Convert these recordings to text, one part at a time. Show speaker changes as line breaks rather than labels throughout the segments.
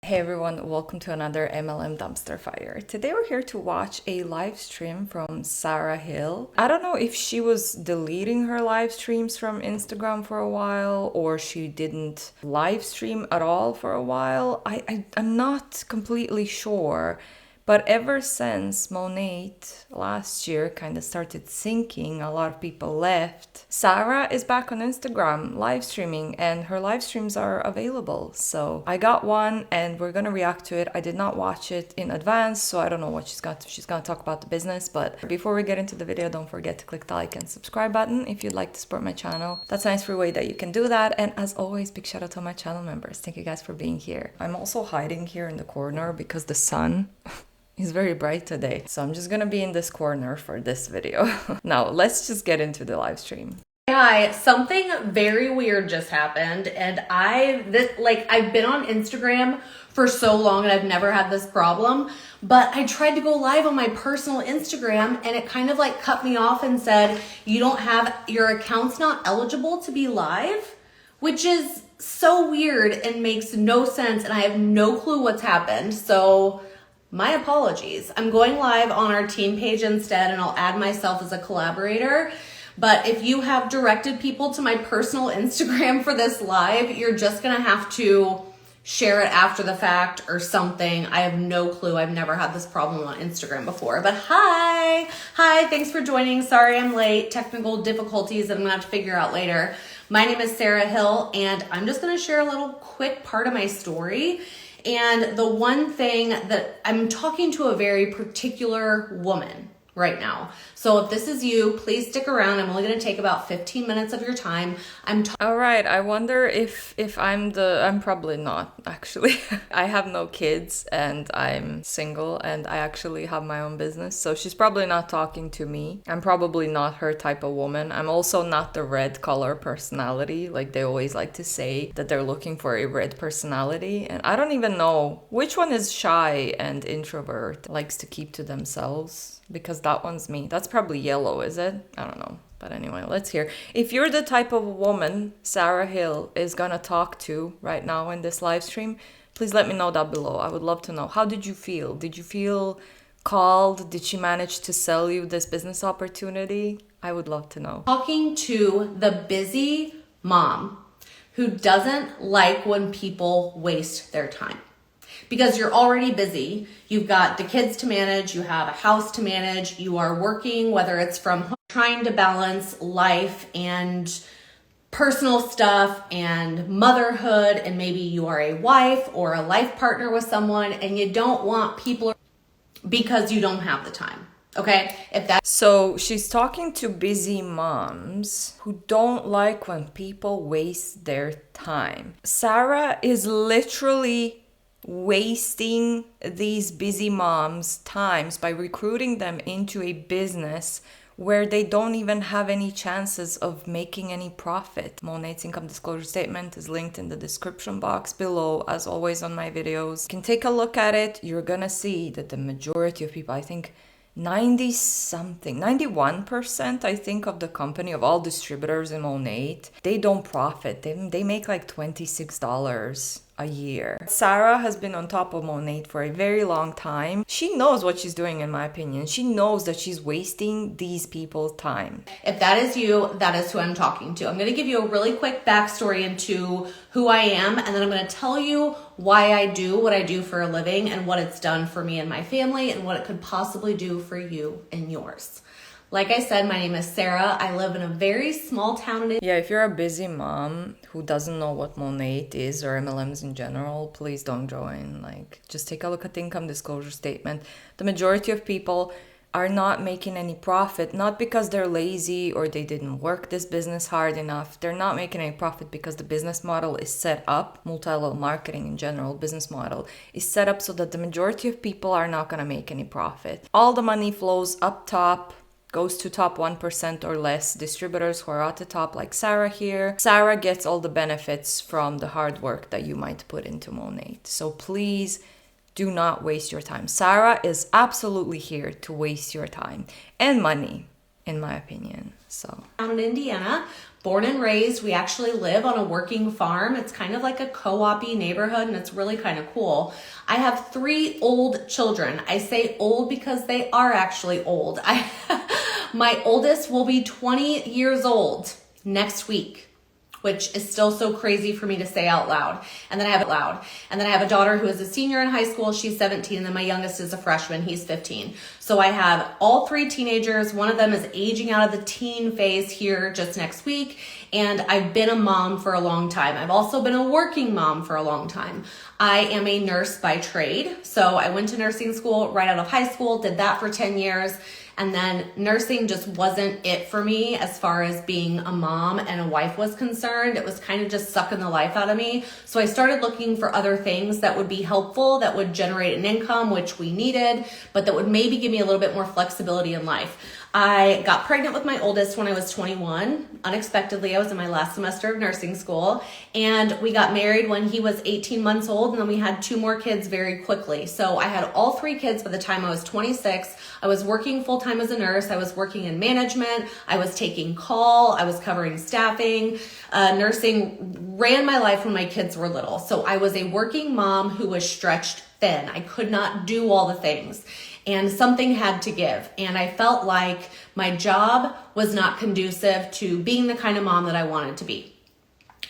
Hey everyone, welcome to another MLM dumpster fire. Today we're here to watch a live stream from Sarah Hill. I don't know if she was deleting her live streams from Instagram for a while or she didn't live stream at all for a while. I'm not completely sure. But ever since Monat last year kind of started sinking, a lot of people left. Sarah is back on Instagram live streaming and her live streams are available. So I got one and we're gonna react to it. I did not watch it in advance, so I don't know what she's gonna talk about the business. But before we get into the video, don't forget to click the like and subscribe button if you'd like to support my channel. That's a nice free way that you can do that. And as always, big shout out to my channel members. Thank you guys for being here. I'm also hiding here in the corner because the sun it's very bright today, so I'm just gonna be in this corner for this video. Now, let's just get into the live stream.
Hi, something very weird just happened, and I've been on Instagram for so long and I've never had this problem, but I tried to go live on my personal Instagram and it kind of like cut me off and said, your account's not eligible to be live, which is so weird and makes no sense, and I have no clue what's happened. So my apologies. I'm going live on our team page instead, and I'll add myself as a collaborator. But if you have directed people to my personal Instagram for this live, you're just gonna have to share it after the fact or something. I have no clue. I've never had this problem on Instagram before. But hi, thanks for joining. Sorry I'm late. Technical difficulties that I'm gonna have to figure out later. My name is Sarah Hill, and I'm just gonna share a little quick part of my story. And the one thing that I'm talking to a very particular woman right now. So if this is you, please stick around. I'm only going to take about 15 minutes of your time.
All right. I wonder if I'm probably not actually. I have no kids and I'm single and I actually have my own business. So she's probably not talking to me. I'm probably not her type of woman. I'm also not the red color personality. Like they always like to say that they're looking for a red personality. And I don't even know which one is shy and introvert, likes to keep to themselves, because that one's me. That's probably yellow, is it? I don't know. But anyway, let's hear. If you're the type of woman Sarah Hill is gonna talk to right now in this live stream, please let me know down below. I would love to know. How did you feel? Did you feel called? Did she manage to sell you this business opportunity? I would love to know.
Talking to the busy mom who doesn't like when people waste their time. Because you're already busy, you've got the kids to manage, you have a house to manage, you are working, whether it's from home, trying to balance life and personal stuff and motherhood, and maybe you are a wife or a life partner with someone and you don't want people because you don't have the time. Okay,
So she's talking to busy moms who don't like when people waste their time. Sarah is literally wasting these busy moms' times by recruiting them into a business where they don't even have any chances of making any profit. Monat's income disclosure statement is linked in the description box below, as always on my videos. You can take a look at it. You're gonna see that the majority of people, I think 91% I think of the company, of all distributors in Monat, they don't profit. They make like $26 a year. Sarah has been on top of Monat for a very long time. She knows what she's doing, in my opinion. She knows that she's wasting these people's time.
If that is you, that is who I'm talking to. I'm going to give you a really quick backstory into who I am, and then I'm going to tell you why I do what I do for a living and what it's done for me and my family and what it could possibly do for you and yours. Like I said, my name is Sarah. I live in a very small town.
Yeah, if you're a busy mom who doesn't know what Monat is or MLMs in general, please don't join. Like, just take a look at the income disclosure statement. The majority of people are not making any profit, not because they're lazy or they didn't work this business hard enough. They're not making any profit because the business model is set up, multi-level marketing in general, business model is set up so that the majority of people are not going to make any profit. All the money flows up top, goes to top 1% or less distributors who are at the top, like Sarah here. Sarah gets all the benefits from the hard work that you might put into Monat. So please do not waste your time. Sarah is absolutely here to waste your time and money, in my opinion. So
Down in Indiana, born and raised. We actually live on a working farm. It's kind of like a co-op-y neighborhood, and it's really kind of cool. I have 3 old children. I say old because they are actually old. My oldest will be 20 years old next week, which is still so crazy for me to say out loud. And then I have a daughter who is a senior in high school. She's 17. And then my youngest is a freshman. He's 15. So I have all 3 teenagers. One of them is aging out of the teen phase here just next week. And I've been a mom for a long time. I've also been a working mom for a long time. I am a nurse by trade. So I went to nursing school right out of high school, did that for 10 years. And then nursing just wasn't it for me as far as being a mom and a wife was concerned. It was kind of just sucking the life out of me. So I started looking for other things that would be helpful, that would generate an income, which we needed, but that would maybe give me a little bit more flexibility in life. I got pregnant with my oldest when I was 21. Unexpectedly, I was in my last semester of nursing school, and we got married when he was 18 months old, and then we had 2 more kids very quickly. So I had all 3 kids by the time I was 26. I was working full-time as a nurse. I was working in management. I was taking call. I was covering staffing. Nursing ran my life when my kids were little. So I was a working mom who was stretched thin. I could not do all the things. And something had to give. And I felt like my job was not conducive to being the kind of mom that I wanted to be.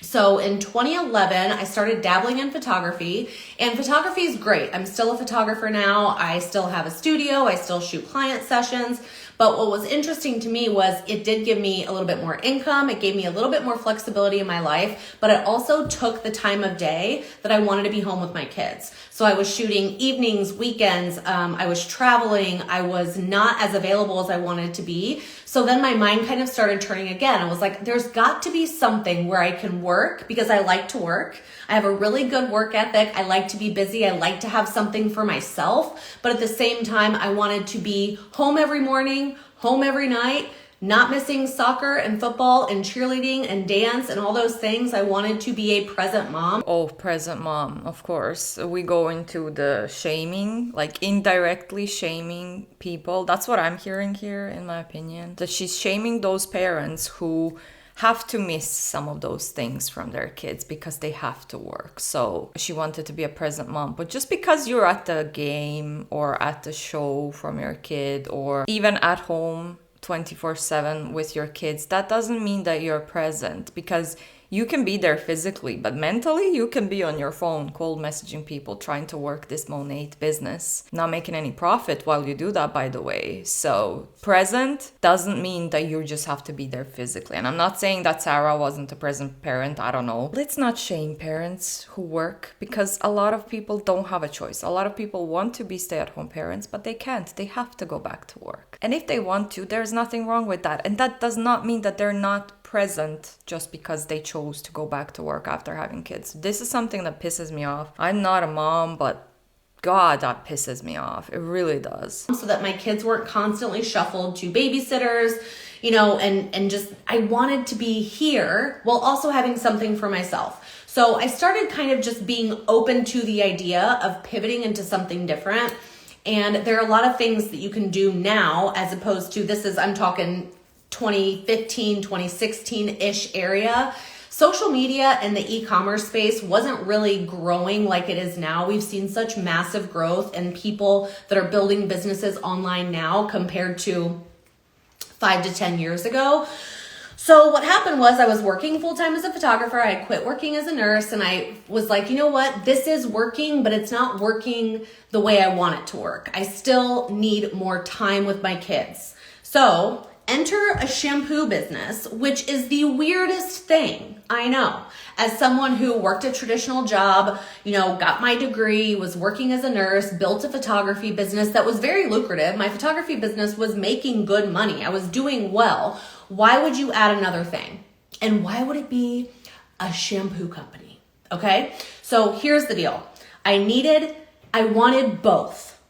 So in 2011, I started dabbling in photography, and photography is great. I'm still a photographer now. I still have a studio. I still shoot client sessions. But what was interesting to me was it did give me a little bit more income. It gave me a little bit more flexibility in my life, but it also took the time of day that I wanted to be home with my kids. So I was shooting evenings, weekends. I was traveling. I was not as available as I wanted to be. So then my mind kind of started turning again. I was like, there's got to be something where I can work because I like to work. I have a really good work ethic. I like to be busy. I like to have something for myself. But at the same time, I wanted to be home every morning, home every night, not missing soccer and football and cheerleading and dance and all those things. I wanted to be a present mom.
Oh, present mom, of course. We go into the shaming, like indirectly shaming people. That's what I'm hearing here, in my opinion. That she's shaming those parents who have to miss some of those things from their kids because they have to work. So she wanted to be a present mom. But just because you're at the game or at the show from your kid or even at home 24/7 with your kids, that doesn't mean that you're present, because you can be there physically, but mentally you can be on your phone cold messaging people trying to work this Monat business, not making any profit while you do that, by the way. So present doesn't mean that you just have to be there physically. And I'm not saying that Sarah wasn't a present parent. I don't know. Let's not shame parents who work, because a lot of people don't have a choice. A lot of people want to be stay-at-home parents, but they can't. They have to go back to work. And if they want to, there's nothing wrong with that. And that does not mean that they're not present just because they chose to go back to work after having kids. This is something that pisses me off. I'm not a mom, but God, that pisses me off. It really does.
So that my kids weren't constantly shuffled to babysitters, and just I wanted to be here while also having something for myself. So I started kind of just being open to the idea of pivoting into something different. And there are a lot of things that you can do now, as opposed to I'm talking 2015, 2016-ish area. Social media and the e-commerce space wasn't really growing like it is now. We've seen such massive growth in people that are building businesses online now compared to 5 to 10 years ago. So what happened was I was working full-time as a photographer. I had quit working as a nurse, and I was like, you know what? This is working, but it's not working the way I want it to work. I still need more time with my kids. So enter a shampoo business, which is the weirdest thing, I know. As someone who worked a traditional job, got my degree, was working as a nurse, built a photography business that was very lucrative. My photography business was making good money. I was doing well. Why would you add another thing? And why would it be a shampoo company? Okay, so here's the deal. I wanted both.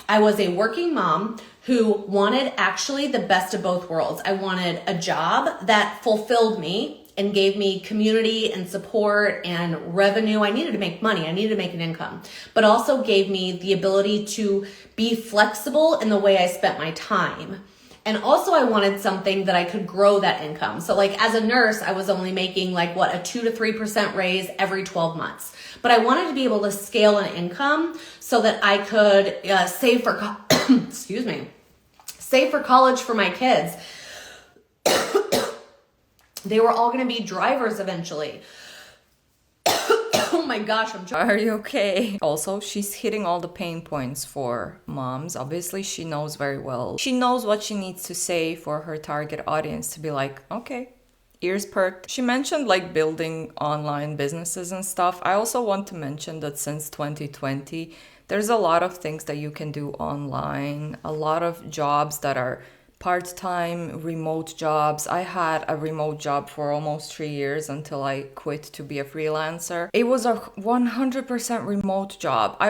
I was a working mom who wanted actually the best of both worlds. I wanted a job that fulfilled me and gave me community and support and revenue. I needed to make money. I needed to make an income, but also gave me the ability to be flexible in the way I spent my time. And also I wanted something that I could grow that income. So like as a nurse, I was only making like what, a 2 to 3% raise every 12 months. But I wanted to be able to scale an income so that I could save for, excuse me, save for college for my kids. They were all going to be drivers eventually. Oh my gosh,
Are you okay? Also, she's hitting all the pain points for moms. Obviously, she knows very well. She knows what she needs to say for her target audience to be like, okay, ears perked. She mentioned like building online businesses and stuff. I also want to mention that since 2020, there's a lot of things that you can do online, a lot of jobs that are part-time remote jobs. I had a remote job for almost 3 years until I quit to be a freelancer. It was a 100% remote job. I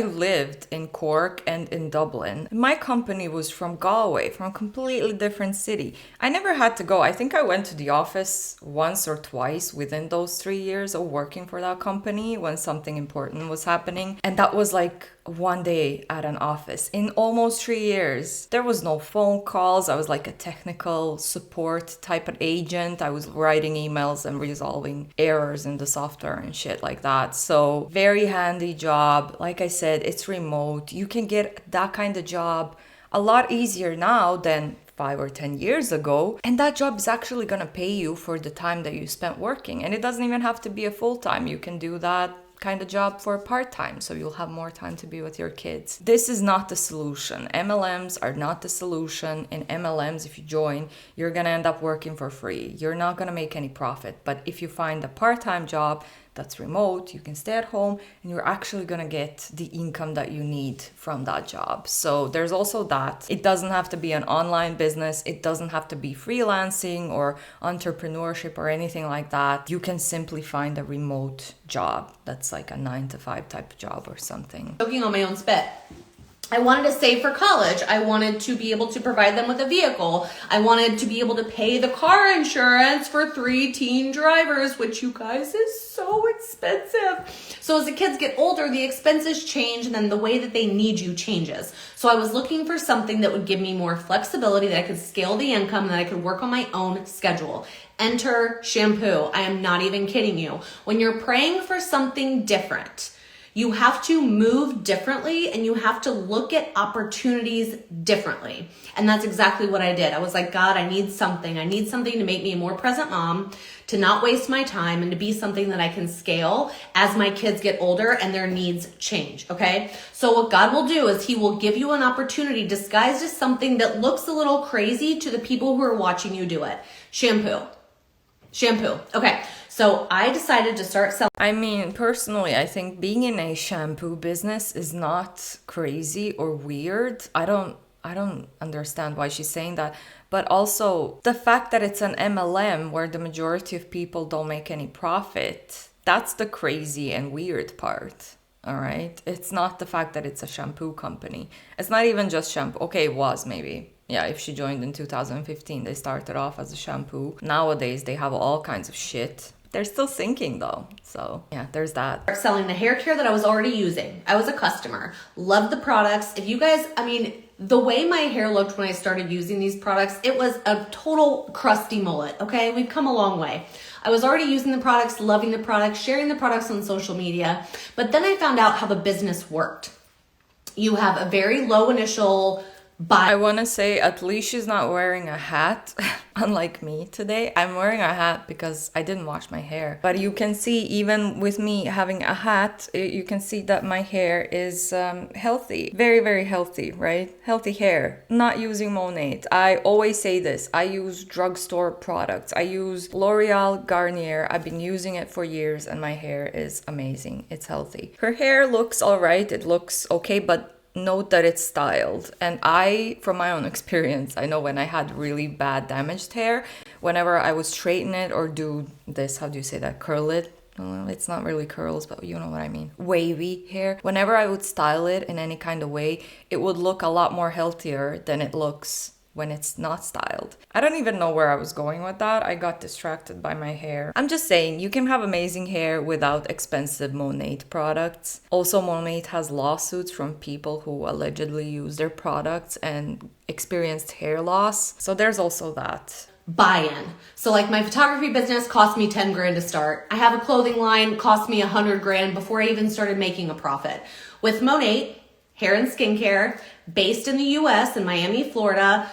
lived in Cork and in Dublin. My company was from Galway, from a completely different city. I never had to go. I think I went to the office once or twice within those 3 years of working for that company when something important was happening. And that was like one day at an office. In almost 3 years, there was no phone calls. I was like a technical support type of agent. I was writing emails and resolving errors in the software and shit like that. So very handy job. Like I said, it's remote. You can get that kind of job a lot easier now than 5 or 10 years ago. And that job is actually going to pay you for the time that you spent working. And it doesn't even have to be a full time. You can do that kind of job for part-time, so you'll have more time to be with your kids. This is not the solution. MLMs are not the solution. In MLMs, if you join, you're gonna end up working for free. You're not gonna make any profit. But if you find a part-time job that's remote, you can stay at home and you're actually gonna get the income that you need from that job. So there's also that. It doesn't have to be an online business. It doesn't have to be freelancing or entrepreneurship or anything like that. You can simply find a remote job that's like a 9 to 5 type of job or something.
Choking on my own spit. I wanted to save for college. I wanted to be able to provide them with a vehicle. I wanted to be able to pay the car insurance for 3 teen drivers, which you guys is so expensive. So as the kids get older, the expenses change and then the way that they need you changes. So I was looking for something that would give me more flexibility, that I could scale the income, and that I could work on my own schedule. Enter shampoo. I am not even kidding you. When you're praying for something different, you have to move differently and you have to look at opportunities differently. And that's exactly what I did. I was like, God, I need something. I need something to make me a more present mom, to not waste my time, and to be something that I can scale as my kids get older and their needs change, okay? So what God will do is he will give you an opportunity disguised as something that looks a little crazy to the people who are watching you do it. Shampoo. Okay. So I decided to start selling.
I mean, personally, I think being in a shampoo business is not crazy or weird. I don't understand why she's saying that. But also the fact that it's an MLM where the majority of people don't make any profit, that's the crazy and weird part. All right. It's not the fact that it's a shampoo company. It's not even just shampoo. Okay, it was maybe. Yeah, if she joined in 2015, they started off as a shampoo. Nowadays, they have all kinds of shit. They're still sinking though. So yeah, there's that.
Start selling the hair care that I was already using. I was a customer. Loved the products. If you guys, I mean, the way my hair looked when I started using these products, it was a total crusty mullet, okay? We've come a long way. I was already using the products, loving the products, sharing the products on social media. But then I found out how the business worked. You have a very low initial buy.
I want to say at least she's not wearing a hat, unlike me today. I'm wearing a hat because I didn't wash my hair. But you can see, even with me having a hat, you can see that my hair is healthy. Very, very healthy, right? Healthy hair. Not using Monat. I always say this. I use drugstore products. I use L'Oreal Garnier. I've been using it for years and my hair is amazing. It's healthy. Her hair looks all right. It looks okay, but note that it's styled. And I, from my own experience, I know when I had really bad damaged hair, whenever I would straighten it or do this, how do you say that, curl it? Well, it's not really curls, but you know what I mean. Wavy hair. Whenever I would style it in any kind of way, it would look a lot more healthier than it looks when it's not styled. I don't even know where I was going with that. I got distracted by my hair. I'm just saying, you can have amazing hair without expensive Monat products. Also, Monat has lawsuits from people who allegedly use their products and experienced hair loss. So there's also that.
Buy-in. So like my photography business cost me 10 grand to start. I have a clothing line, cost me 100 grand before I even started making a profit. With Monat, hair and skincare, based in the US in Miami, Florida,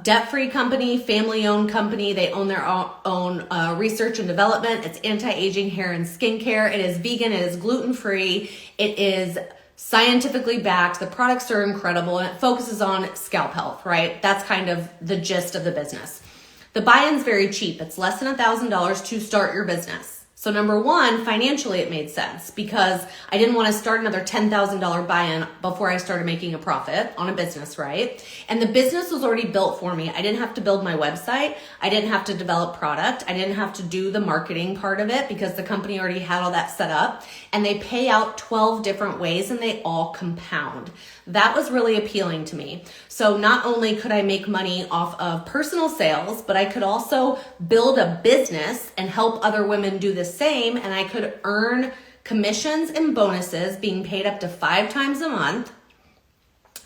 debt-free company, family-owned company. They own their own research and development. It's anti-aging hair and skincare. It is vegan. It is gluten-free. It is scientifically backed. The products are incredible, and it focuses on scalp health, right? That's kind of the gist of the business. The buy-in's very cheap. It's less than $1,000 to start your business. So number one, financially it made sense because I didn't want to start another $10,000 buy-in before I started making a profit on a business, right? And the business was already built for me. I didn't have to build my website. I didn't have to develop product. I didn't have to do the marketing part of it because the company already had all that set up. And they pay out 12 different ways and they all compound. That was really appealing to me. So not only could I make money off of personal sales, but I could also build a business and help other women do the same. And I could earn commissions and bonuses being paid up to 5 times a month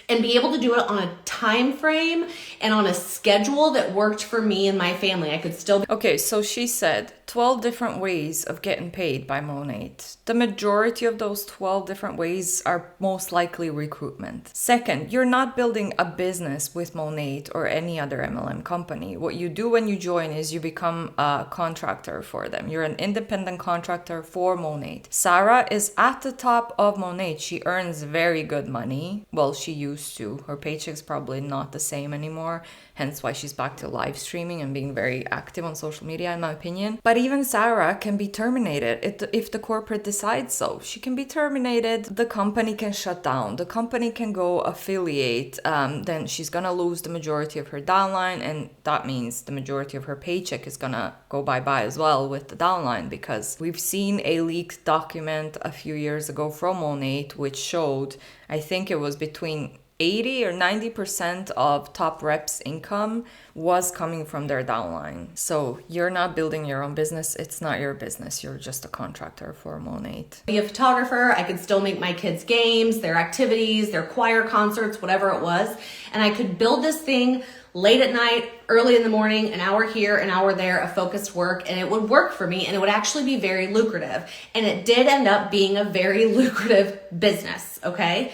and be able to do it on a time frame and on a schedule that worked for me and my family. I could still...
Okay, so she said 12 different ways of getting paid by Monat. The majority of those 12 different ways are most likely recruitment. Second, you're not building a business with Monat or any other MLM company. What you do when you join is you become a contractor for them. You're an independent contractor for Monat. Sarah is at the top of Monat. She earns very good money. Well, she used to. Her paycheck's probably not the same anymore, hence why she's back to live streaming and being very active on social media, in my opinion. But even Sarah can be terminated if the corporate decides so. She can be terminated, the company can shut down, the company can go affiliate, then she's gonna lose the majority of her downline, and that means the majority of her paycheck is gonna go bye-bye as well with the downline, because we've seen a leaked document a few years ago from Monat which showed, I think it was between 80 or 90% of top reps' income was coming from their downline. So you're not building your own business. It's not your business. You're just a contractor for Monat.
Be a photographer. I could still make my kids' games, their activities, their choir concerts, whatever it was. And I could build this thing late at night, early in the morning, an hour here, an hour there, of focused work, and it would work for me, and it would actually be very lucrative. And it did end up being a very lucrative business, okay?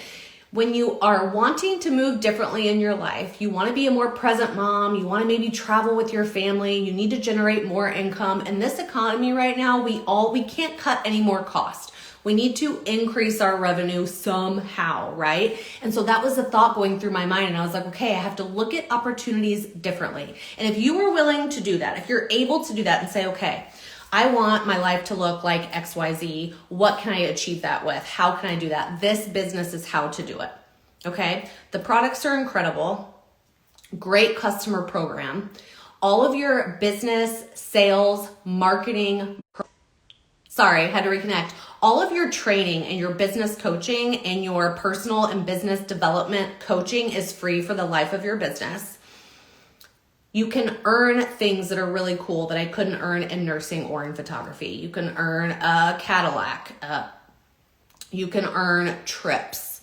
When you are wanting to move differently in your life, you want to be a more present mom, you want to maybe travel with your family, you need to generate more income. In this economy right now, we can't cut any more cost. We need to increase our revenue somehow, right? And so that was a thought going through my mind, and I was like, okay, I have to look at opportunities differently. And if you are willing to do that, if you're able to do that and say, okay, I want my life to look like XYZ. What can I achieve that with? How can I do that? This business is how to do it. Okay. The products are incredible. Great customer program. All of your business, sales, marketing, had to reconnect. All of your training and your business coaching and your personal and business development coaching is free for the life of your business. You can earn things that are really cool that I couldn't earn in nursing or in photography. You can earn a Cadillac. You can earn trips.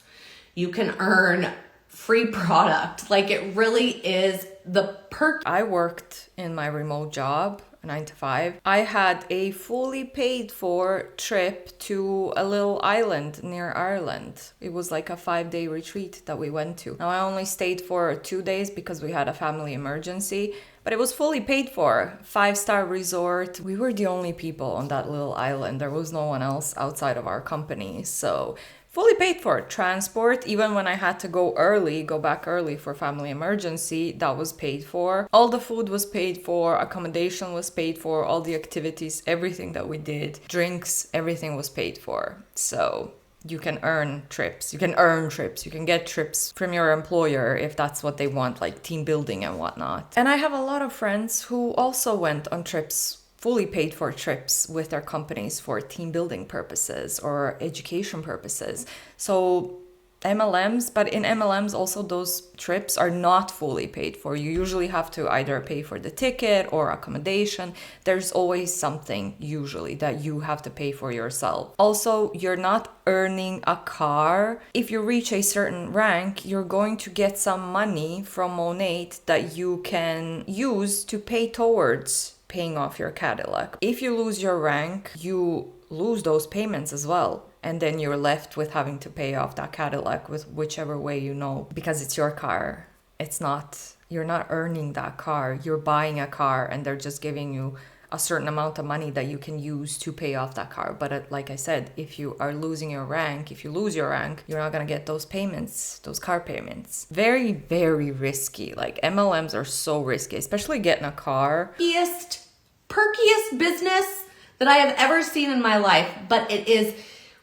You can earn free product. Like, it really is the perk.
I worked in my remote job, 9 to 5. I had a fully paid for trip to a little island near Ireland. It was like a 5-day retreat that we went to. Now, I only stayed for 2 days because we had a family emergency, but it was fully paid for. 5-star resort. We were the only people on that little island. There was no one else outside of our company. So fully paid for. Transport, even when I had to go back early for family emergency, that was paid for. All the food was paid for, accommodation was paid for, all the activities, everything that we did, drinks, everything was paid for. So you can earn trips, you can get trips from your employer if that's what they want, like team building and whatnot. And I have a lot of friends who also went on trips, fully paid for trips with their companies for team building purposes or education purposes. So MLMs, but in MLMs also those trips are not fully paid for. You usually have to either pay for the ticket or accommodation. There's always something usually that you have to pay for yourself. Also, you're not earning a car. If you reach a certain rank, you're going to get some money from Monat that you can use to pay towards paying off your Cadillac. If you lose your rank, you lose those payments as well. And then you're left with having to pay off that Cadillac with whichever way you know, because it's your car. It's not, you're not earning that car. You're buying a car and they're just giving you a certain amount of money that you can use to pay off that car. But like I said, if you are losing your rank, if you lose your rank, you're not going to get those payments, those car payments. Very, very risky. Like MLMs are so risky, especially getting a car.
Perkiest business that I have ever seen in my life, but it is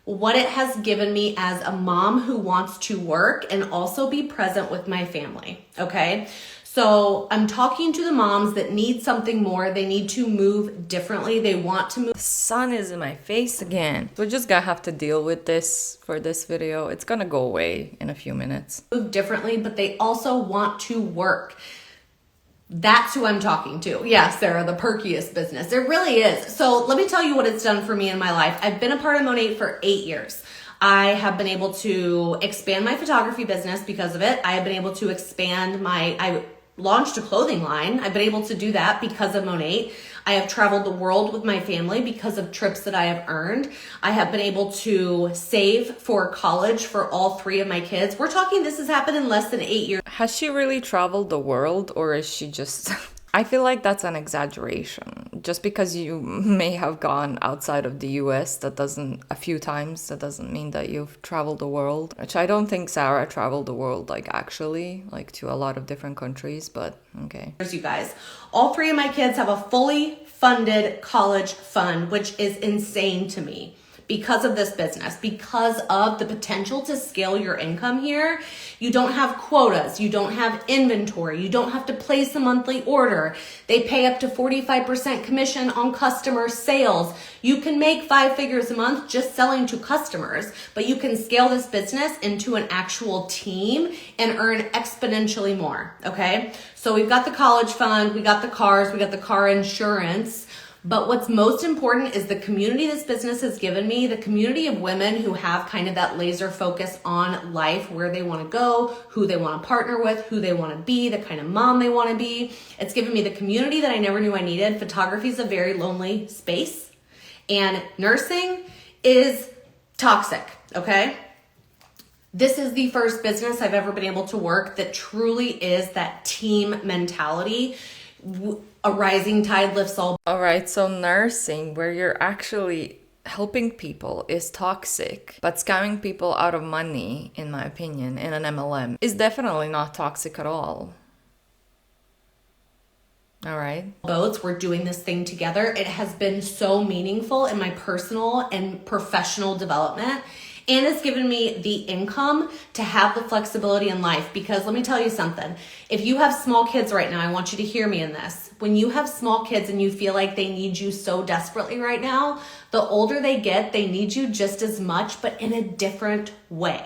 what it has given me as a mom who wants to work and also be present with my family. Okay. So I'm talking to the moms that need something more. They need to move differently. They want to move.
The sun is in my face again. We're just gonna have to deal with this for this video. It's gonna go away in a few minutes.
Move differently, but they also want to work. That's who I'm talking to. Yeah, Sarah, the perkiest business. It really is. So let me tell you what it's done for me in my life. I've been a part of Monat for 8 years. I have been able to expand my photography business because of it. I have been able to expand I launched a clothing line. I've been able to do that because of Monat. I have traveled the world with my family because of trips that I have earned. I have been able to save for college for all 3 of my kids. We're talking, this has happened in less than 8 years.
Has she really traveled the world, or is she just... I feel like that's an exaggeration. Just because you may have gone outside of the US a few times, that doesn't mean that you've traveled the world. Which I don't think Sarah traveled the world, like actually, like to a lot of different countries, but okay.
Here's you guys. All 3 of my kids have a fully funded college fund, which is insane to me. Because of this business, because of the potential to scale your income here. You don't have quotas, you don't have inventory, you don't have to place a monthly order. They pay up to 45% commission on customer sales. You can make 5 figures a month just selling to customers, but you can scale this business into an actual team and earn exponentially more, okay? So we've got the college fund, we got the cars, we got the car insurance. But what's most important is the community this business has given me, the community of women who have kind of that laser focus on life, where they want to go, who they want to partner with, who they want to be, the kind of mom they want to be. It's given me the community that I never knew I needed. Photography is a very lonely space, and nursing is toxic, okay? This is the first business I've ever been able to work that truly is that team mentality. A rising tide lifts all.
All right, so nursing, where you're actually helping people, is toxic, but scamming people out of money, in my opinion, in an MLM is definitely not toxic at all. All right.
Boats, we're doing this thing together. It has been so meaningful in my personal and professional development. And it's given me the income to have the flexibility in life. Because let me tell you something. If you have small kids right now, I want you to hear me in this. When you have small kids and you feel like they need you so desperately right now, the older they get, they need you just as much, but in a different way.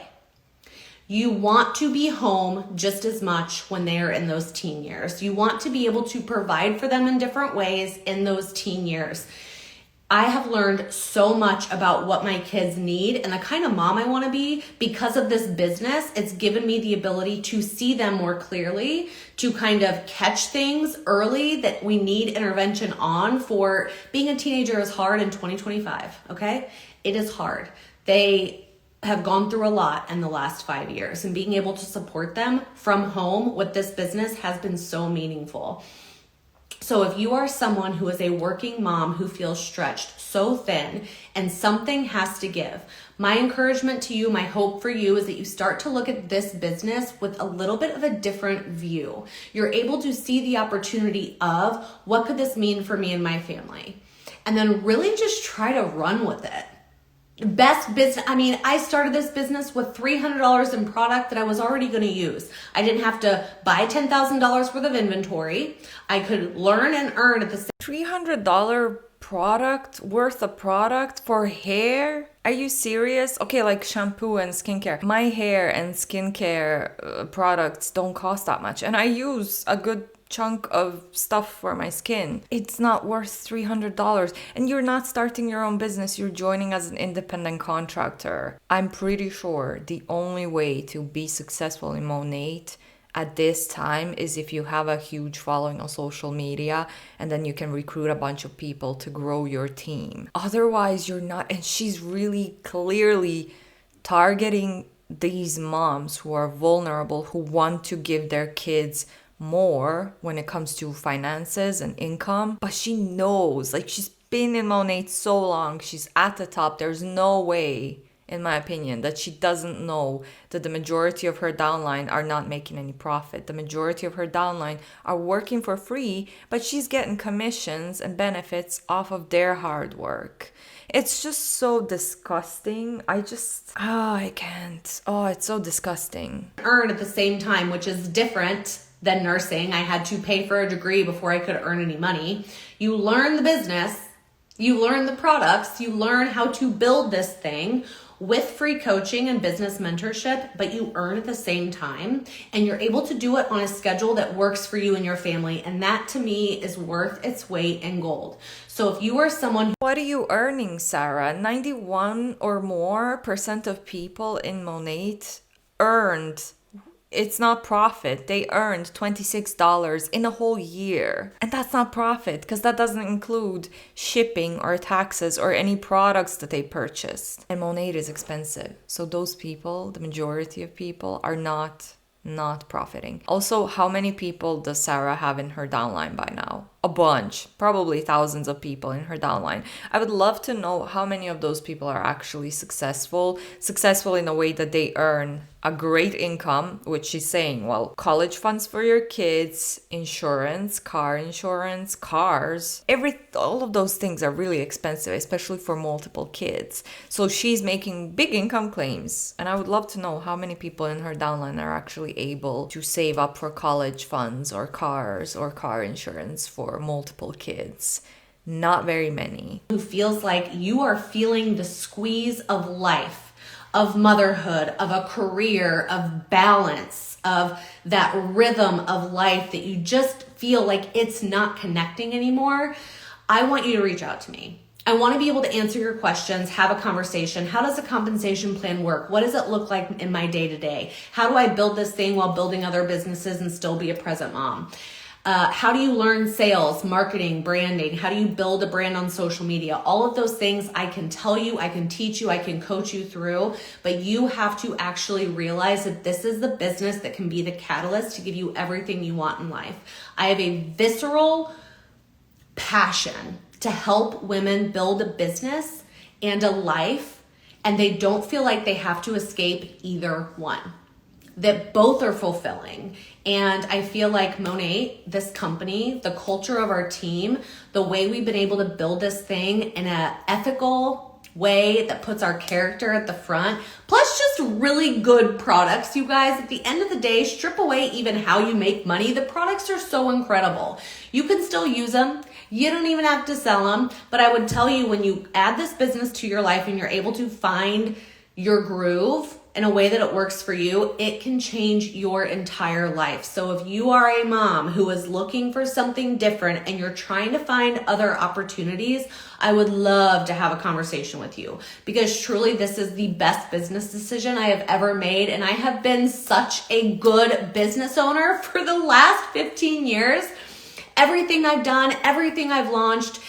You want to be home just as much when they are in those teen years. You want to be able to provide for them in different ways in those teen years. I have learned so much about what my kids need and the kind of mom I want to be because of this business. It's given me the ability to see them more clearly, to kind of catch things early that we need intervention on. For being a teenager is hard in 2025, okay? It is hard. They have gone through a lot in the last 5 years, and being able to support them from home with this business has been so meaningful. So if you are someone who is a working mom who feels stretched so thin and something has to give, my encouragement to you, my hope for you, is that you start to look at this business with a little bit of a different view. You're able to see the opportunity of what could this mean for me and my family? And then really just try to run with it. Best business. I mean, I started this business with $300 in product that I was already going to use. I didn't have to buy $10,000 worth of inventory. I could learn and earn at the same.
$300 product worth a product for hair? Are you serious? Okay, like shampoo and skincare. My hair and skincare products don't cost that much, and I use a good chunk of stuff for my skin. It's not worth $300. And you're not starting your own business, you're joining as an independent contractor. I'm pretty sure the only way to be successful in Monat at this time is if you have a huge following on social media, and then you can recruit a bunch of people to grow your team. Otherwise, you're not. And she's really clearly targeting these moms who are vulnerable, who want to give their kids more when it comes to finances and income. But she knows, like, she's been in Monat so long, she's at the top. There's no way, in my opinion, that she doesn't know that the majority of her downline are not making any profit. The majority of her downline are working for free, but she's getting commissions and benefits off of their hard work. It's just so disgusting. I can't. Oh, it's so disgusting.
Earn at the same time, which is different than nursing. I had to pay for a degree before I could earn any money. You learn the business, you learn the products, you learn how to build this thing with free coaching and business mentorship, but you earn at the same time, and you're able to do it on a schedule that works for you and your family. And that to me is worth its weight in gold. So if you are someone
What are you earning, Sarah? 91 or more % of people in Monat earned, it's not profit, they earned $26 in a whole year. And that's not profit, because that doesn't include shipping or taxes or any products that they purchased. And Monat is expensive. So those people, the majority of people, are not profiting. Also, how many people does Sarah have in her downline by now? A bunch, probably thousands of people in her downline. I would love to know how many of those people are actually successful in a way that they earn a great income, which she's saying, well, college funds for your kids, insurance, car insurance, cars, all of those things are really expensive, especially for multiple kids. So she's making big income claims, and I would love to know how many people in her downline are actually able to save up for college funds or cars or car insurance for multiple kids. Not very many.
Who feels like you are feeling the squeeze of life, of motherhood, of a career, of balance, of that rhythm of life that you just feel like it's not connecting anymore, I want you to reach out to me. I want to be able to answer your questions, have a conversation. How does a compensation plan work? What does it look like in my day-to-day? How do I build this thing while building other businesses and still be a present mom? How do you learn sales, marketing, branding? How do you build a brand on social media? All of those things I can tell you, I can teach you, I can coach you through, but you have to actually realize that this is the business that can be the catalyst to give you everything you want in life. I have a visceral passion to help women build a business and a life, and they don't feel like they have to escape either one. That both are fulfilling. And I feel like Monat, this company, the culture of our team, the way we've been able to build this thing in an ethical way that puts our character at the front, plus just really good products, you guys. At the end of the day, strip away even how you make money. The products are so incredible. You can still use them. You don't even have to sell them. But I would tell you, when you add this business to your life and you're able to find your groove in a way that it works for you, it can change your entire life. So if you are a mom who is looking for something different and you're trying to find other opportunities, I would love to have a conversation with you, because truly this is the best business decision I have ever made. And I have been such a good business owner for the last 15 years. Everything I've done, everything I've launched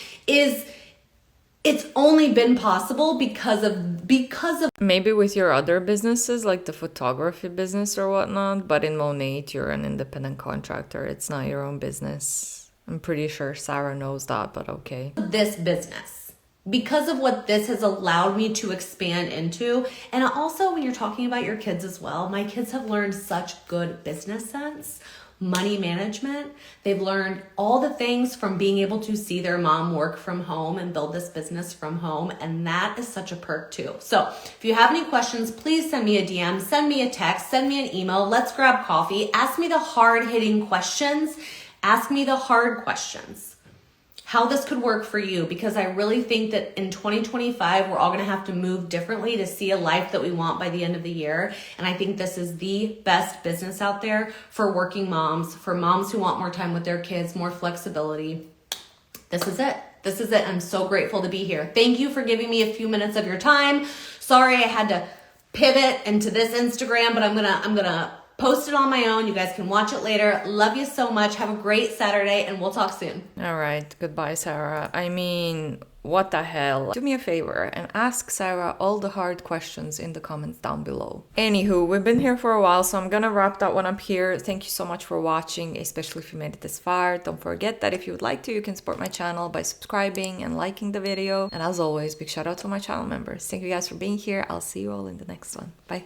it's only been possible because of
maybe with your other businesses like the photography business or whatnot, but in Monat you're an independent contractor. It's not your own business. I'm pretty sure Sarah knows that, but okay.
This business, because of what this has allowed me to expand into. And also, when you're talking about your kids as well, my kids have learned such good business sense, money management. They've learned all the things from being able to see their mom work from home and build this business from home. And that is such a perk too. So if you have any questions, please send me a DM, send me a text, send me an email. Let's grab coffee. Ask me the hard hitting questions. Ask me the hard questions. how this could work for you, because I really think that in 2025, we're all going to have to move differently to see a life that we want by the end of the year. And I think this is the best business out there for working moms, for moms who want more time with their kids, more flexibility. This is it. This is it. I'm so grateful to be here. Thank you for giving me a few minutes of your time. Sorry I had to pivot into this Instagram, but I'm gonna post it on my own. You guys can watch it later. Love you so much. Have a great Saturday, and we'll talk soon.
All right. Goodbye, Sarah. I mean, what the hell? Do me a favor and ask Sarah all the hard questions in the comments down below. Anywho, we've been here for a while, so I'm gonna wrap that one up here. Thank you so much for watching, especially if you made it this far. Don't forget that if you would like to, you can support my channel by subscribing and liking the video. And as always, big shout out to my channel members. Thank you guys for being here. I'll see you all in the next one. Bye.